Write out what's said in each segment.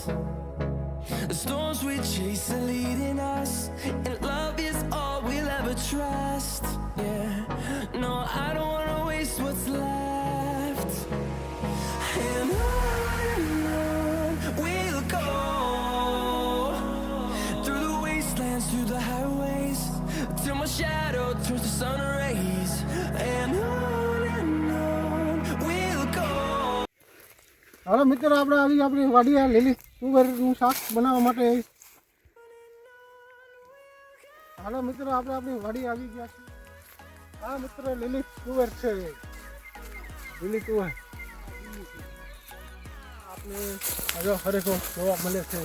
The storms we chase are leading us, and love is all we'll ever trust. Yeah, no, I don't wanna waste what's left. And on we'll go, through the wastelands, through the highways, till my shadow turns to sun rays. And on we'll go. હાલો મિત્રો, આપણે આવી આપણી વાડીયા લીલી તુવેરનું શાક બનાવવા માટે. હાલો મિત્રો, આપણે આપણી વાડી આવી ગયા છે. હા મિત્રો, લીલી તુવેર છે, લીલી તુવેર આપણે હજો ખરેખર જોવા મળે છે.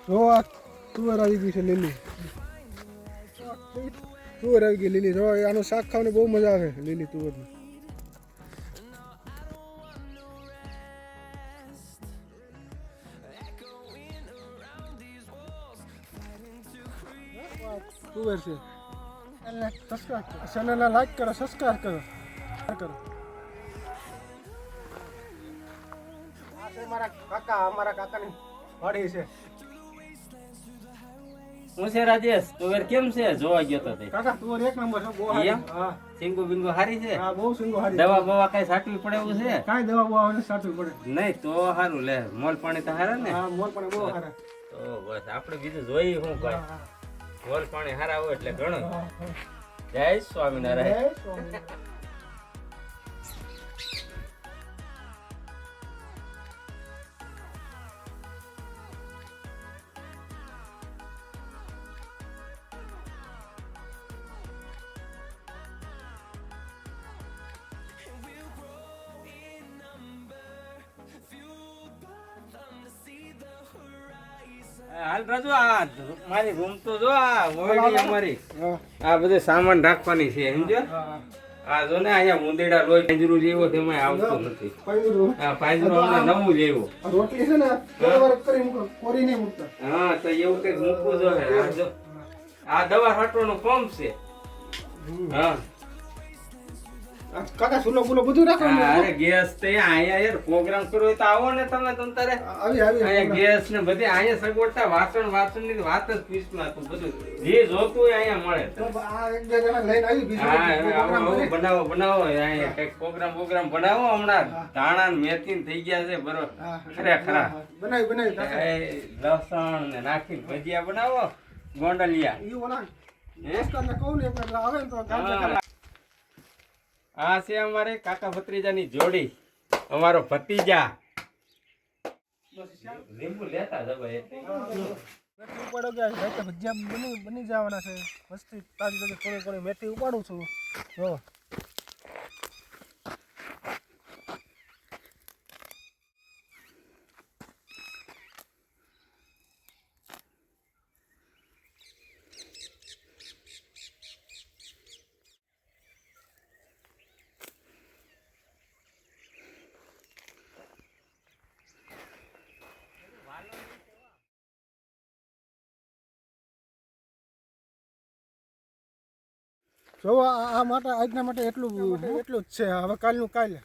જો આ તુવેર આવી ગઈ છે લીલી, તુવેર આવી ગઈ લીલી. જો આનું શાક ખાવાની બહુ મજા આવે લીલી તુવેરનું. તુવેર છે. ચેનલને લાઈક કરો, સબસ્ક્રાઈબ કરો. આ છે મારા કાકા, અમારા કાકાની વાડી છે. હું છે રાજેશ, તુવેર કેમ છે? જોવા ગયો તો તે કાકા તુવેર એક નંબર છે, બહુ હારી. હા, સિંગુ બિંગુ હારી છે. હા, બહુ સિંગો હારી. દવા બવા કઈ સાટવી પડે એવું છે? કાંઈ દવા બવા નથી સાટવી પડે. નહીં તો સારું લે, મોલ પાણી તો હારા ને. હા, મોર પણ બહુ હારા. તો બસ આપણે બીજું જોઈએ શું ભાઈ, મોલ પાણી હારા હોય એટલે ઘણું. જય સ્વામિનારાયણ. જય સ્વામિનારાયણ. હાલ રાજુ, આ મારી રૂમ તો જો, આ ઓરડી અમારી, હા, આ બધે સામાન રાખવાની છે સમજો. હા. આ જો ને અહીંયા મુંદેડા લોહી પાંજરું જેવો તેમાં આવતો નથી. પાંજરું. આ પાંજરું હમણાં નવું લેવું. આ રોટલી છે ને, બરાબર કરી મૂકો, કોરી નહીં મૂકતા. હા, તો એવું કઈક મૂકવું જોઈએ. આ જો, આ દવા છાંટવાનું પંપ છે. હા, આ કાકા સુલો બુલો બધું રાખો. અરે ગેસ તે અહીંયા યાર પ્રોગ્રામ કરો હોય તો આવો ને તમે તારે. આવી આવી અહીંયા ગેસ ને બધી અહીંયા સગવડતા, વાસણ ની વાત જ પીસમાં હતું બધું. જે જોતું હોય અહીંયા મળે. તો આ એક બે જણા લઈને આવી બીજું હા, પ્રોગ્રામ આવું કરે. બનાવો અહીંયા કઈક પ્રોગ્રામ બનાવો. હમણાં ધાણા ને મેથી થઈ ગયા છે બરોબર. હા, ખરેખર બનાવી કાકા. લસણ ને નાખી ભજીયા બનાવો, ગોંડલિયા. ઈ ઓલા હે? દોસ્તારને કહું ને એટલે આવે ને તો ગામડે હા. આ છે અમારે કાકા ભત્રીજાની જોડી, અમારો ભતીજા. લીંબુ લેતા જવાય એટલે. મેથી ઉપાડો ગયા છે, રાતે ભજીયા બની જવાના છે. મસ્તી તાજી તાજી થોડી થોડી મેથી ઉપાડું છું. જો જો આ માટે આજના માટે એટલું જ છે. હવે કાલનું કાલે.